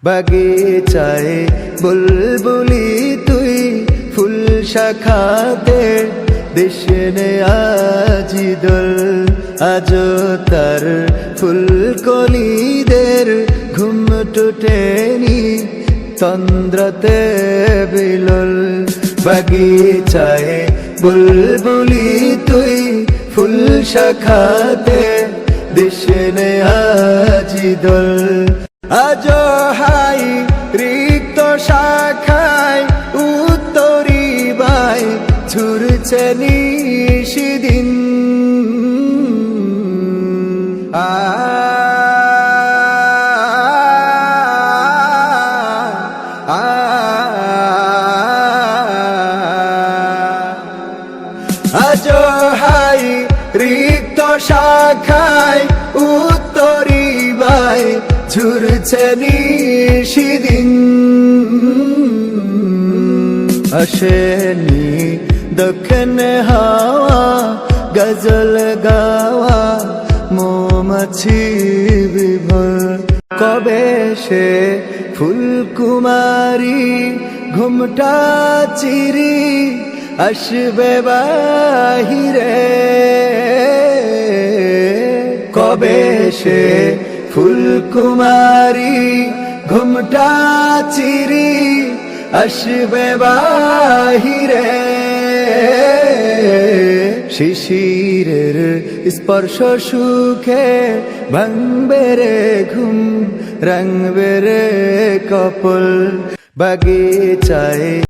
বাগিচায় বুলবুলি তুই ফুল শাখাতে দেশনে আজি দোল আজো তার ফুলকলিদের ঘুম টুটেনি তন্দ্রতে বিলল বাগিচায় বুলবুলি তুই ফুল শাখাতে দেশনে আজি দোল আজো হাই রিক্ত শাখায় উত্তরি বাই ঝুরছে নিশিদিন আজো হাই রিক্ত শাখায় উত্তরি বাই ঝুরছে নিশিদিন আসেনি দক্ষিণ হাওয়া গজল গাওয়া মৌমাছি বিভোর কবে সে ফুলকুমারী ঘুমটা চিরি আসবে বাহিরে কবে সে ফুলকুমারী ঘুমটা চিরি আসবে বাহিরে শিশিরের স্পর্শ সুখে ভাঙবে রে ঘুম রঙবে রে কপল বাগিচায়